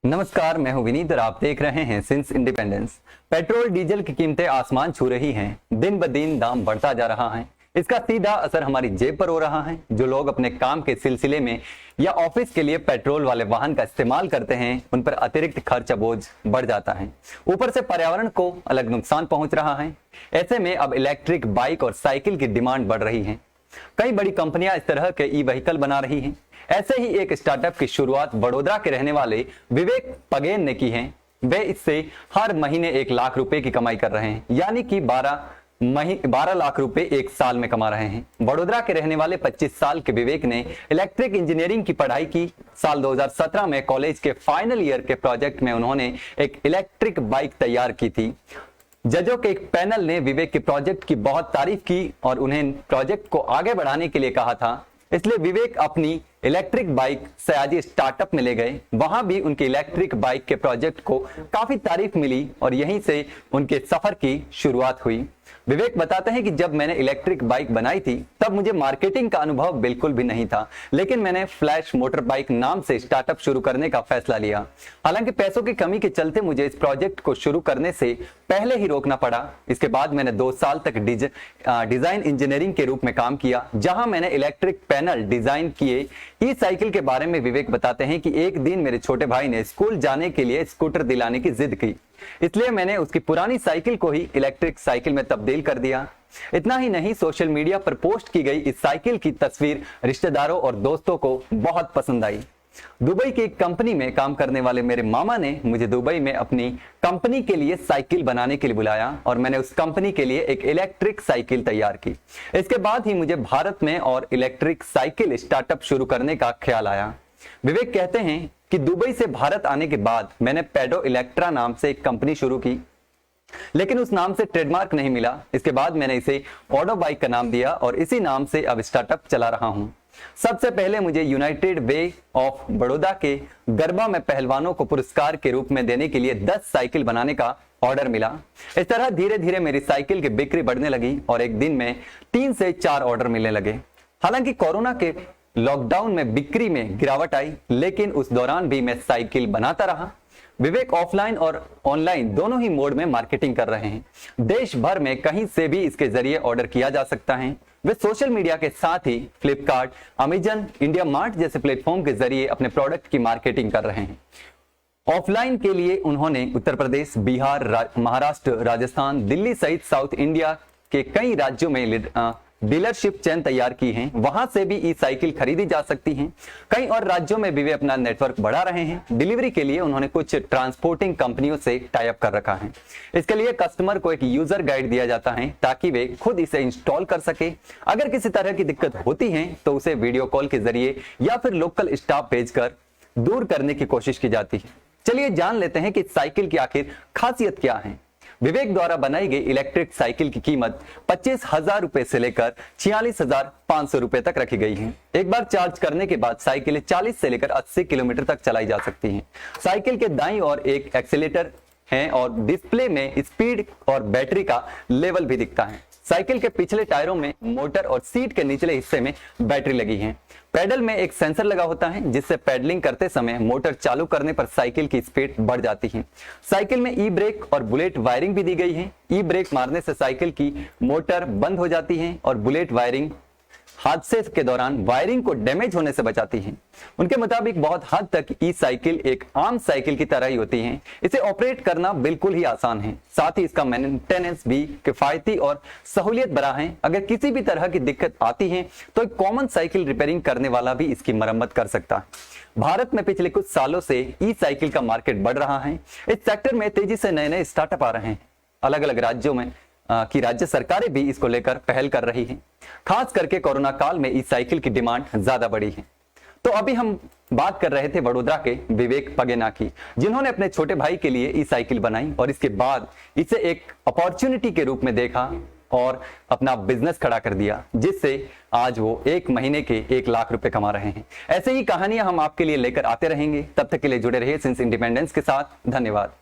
नमस्कार, मैं हूं विनीत और आप देख रहे हैं सिंस इंडिपेंडेंस। पेट्रोल डीजल की कीमतें आसमान छू रही हैं। दिन ब दिन दाम बढ़ता जा रहा है। इसका सीधा असर हमारी जेब पर हो रहा है। जो लोग अपने काम के सिलसिले में या ऑफिस के लिए पेट्रोल वाले वाहन का इस्तेमाल करते हैं, उन पर अतिरिक्त खर्च बोझ बढ़ जाता है। ऊपर से पर्यावरण को अलग नुकसान पहुंच रहा है। ऐसे में अब इलेक्ट्रिक बाइक और साइकिल की डिमांड बढ़ रही है। कई बड़ी कंपनियां इस तरह के ई व्हीकल बना रही हैं। ऐसे ही एक स्टार्टअप की शुरुआत वडोदरा के रहने वाले विवेक पगेन ने की है। वे इससे हर महीने 1 लाख रुपए की कमाई कर रहे हैं, यानी कि 12 लाख रुपए एक साल में कमा रहे हैं। वडोदरा के रहने वाले 25 साल के विवेक ने इलेक्ट्रिक इंजीनियरिंग की पढ़ाई की। साल 2017 में कॉलेज के फाइनल ईयर के प्रोजेक्ट में उन्होंने एक इलेक्ट्रिक बाइक तैयार की थी। जजों के एक पैनल ने विवेक के प्रोजेक्ट की बहुत तारीफ की और उन्हें प्रोजेक्ट को आगे बढ़ाने के लिए कहा था। इसलिए विवेक अपनी इलेक्ट्रिक बाइक सयाजी स्टार्टअप में ले गए। वहां भी उनके इलेक्ट्रिक बाइक के प्रोजेक्ट को काफी तारीफ मिली और यहीं से उनके सफर की शुरुआत हुई। विवेक बताते हैं कि जब मैंने इलेक्ट्रिक बाइक बनाई थी तब मुझे मार्केटिंग का अनुभव बिल्कुल भी नहीं था, लेकिन मैंने फ्लैश मोटर बाइक नाम से स्टार्टअप शुरू करने का फैसला लिया। हालांकि पैसों की कमी के चलते मुझे इस प्रोजेक्ट को शुरू करने से पहले ही रोकना पड़ा। इसके बाद मैंने 2 साल तक डिजाइन इंजीनियरिंग के रूप में काम किया, जहां मैंने इलेक्ट्रिक पैनल डिजाइन किए। ई साइकिल के बारे में विवेक बताते हैं कि एक दिन मेरे छोटे भाई ने स्कूल जाने के लिए स्कूटर दिलाने की जिद की, इसलिए मैंने उसकी पुरानी साइकिल को ही इलेक्ट्रिक साइकिल में तब्दील कर दिया। इतना ही नहीं, सोशल मीडिया पर पोस्ट की गई इस साइकिल की तस्वीर रिश्तेदारों और दोस्तों को बहुत पसंद आई। दुबई की एक कंपनी में काम करने वाले मेरे मामा ने मुझे दुबई में अपनी कंपनी के लिए साइकिल बनाने के लिए बुलाया और मैंने उस कंपनी के लिए एक इलेक्ट्रिक साइकिल तैयार की। इसके बाद ही मुझे भारत में और इलेक्ट्रिक साइकिल स्टार्टअप शुरू करने का ख्याल आया। विवेक कहते हैं कि दुबई से भारत आने के बाद मैंने पेडो इलेक्ट्रा नाम से एक कंपनी शुरू की, लेकिन उस नाम से ट्रेडमार्क नहीं मिला। इसके बाद मैंने इसे ऑडो बाइक का नाम दिया और इसी नाम से अब स्टार्टअप चला रहा हूं। सबसे पहले मुझे यूनाइटेड वे ऑफ बड़ौदा के गरबा में पहलवानों को पुरस्कार के रूप में देने के लिए 10 साइकिल बनाने का ऑर्डर मिला। इस तरह धीरे धीरे मेरी साइकिल की बिक्री बढ़ने लगी और एक दिन में 3 से 4 ऑर्डर मिलने लगे। हालांकि कोरोना के लॉकडाउन में बिक्री में गिरावट आई, लेकिन उस दौरान भी मैं साइकिल बनाता रहा। विवेक ऑफलाइन और ऑनलाइन दोनों ही मोड में मार्केटिंग कर रहे हैं। देश भर में कहीं से भी इसके जरिए ऑर्डर किया जा सकता है। वे सोशल मीडिया के साथ ही फ्लिपकार्ट, अमेजन, इंडिया मार्ट जैसे प्लेटफॉर्म के जरिए अपने प्रोडक्ट की मार्केटिंग कर रहे हैं। ऑफलाइन के लिए उन्होंने उत्तर प्रदेश, बिहार, महाराष्ट्र, राजस्थान, दिल्ली सहित साउथ इंडिया के कई राज्यों में डीलरशिप चेन तैयार की हैं। वहां से भी ई साइकिल खरीदी जा सकती हैं। कई और राज्यों में भी वे अपना नेटवर्क बढ़ा रहे हैं। डिलीवरी के लिए उन्होंने कुछ ट्रांसपोर्टिंग कंपनियों से टाई अप कर रखा है। इसके लिए कस्टमर को एक यूजर गाइड दिया जाता है ताकि वे खुद इसे इंस्टॉल कर सके। अगर किसी तरह की दिक्कत होती है तो उसे वीडियो कॉल के जरिए या फिर लोकल स्टाफ भेजकर दूर करने की कोशिश की जाती है। चलिए जान लेते हैं कि साइकिल की आखिर खासियत क्या है। विवेक द्वारा बनाई गई इलेक्ट्रिक साइकिल की कीमत 25,000 रुपए से लेकर 46,500 रुपए तक रखी गई है। एक बार चार्ज करने के बाद साइकिलें 40 से लेकर 80 किलोमीटर तक चलाई जा सकती हैं। साइकिल के दाईं ओर एक एक्सीलेटर है और डिस्प्ले में स्पीड और बैटरी का लेवल भी दिखता है। साइकिल के पिछले टायरों में मोटर और सीट के निचले हिस्से में बैटरी लगी है। पेडल में एक सेंसर लगा होता है जिससे पेडलिंग करते समय मोटर चालू करने पर साइकिल की स्पीड बढ़ जाती है। साइकिल में ई ब्रेक और बुलेट वायरिंग भी दी गई है। ई ब्रेक मारने से साइकिल की मोटर बंद हो जाती है और बुलेट वायरिंग हादसे के दौरान वायरिंग को डैमेज होने से बचाती है। उनके मुताबिक बहुत हद तक ई साइकिल एक आम साइकिल की तरह ही होती है। इसे ऑपरेट करना बिल्कुल ही आसान है। साथ ही इसका मेंटेनेंस भी किफायती और सहूलियत भरा है। अगर किसी भी तरह की दिक्कत आती है तो एक कॉमन साइकिल रिपेयरिंग करने वाला भी इसकी मरम्मत कर सकता है। भारत में पिछले कुछ सालों से ई साइकिल का मार्केट बढ़ रहा है। इस सेक्टर में तेजी से नए नए स्टार्टअप आ रहे हैं। अलग अलग राज्यों में की राज्य सरकारें भी इसको लेकर पहल कर रही हैं। खास करके कोरोना काल में ई साइकिल की डिमांड ज्यादा बढ़ी है। तो अभी हम बात कर रहे थे वडोदरा के विवेक पगेना की, जिन्होंने अपने छोटे भाई के लिए ई साइकिल बनाई और इसके बाद इसे एक अपॉर्चुनिटी के रूप में देखा और अपना बिजनेस खड़ा कर दिया, जिससे आज वो 1 महीने के 1 लाख रुपए कमा रहे हैं। ऐसे ही कहानियां हम आपके लिए लेकर आते रहेंगे। तब तक के लिए जुड़े रहिए सिंस इंडिपेंडेंस के साथ। धन्यवाद।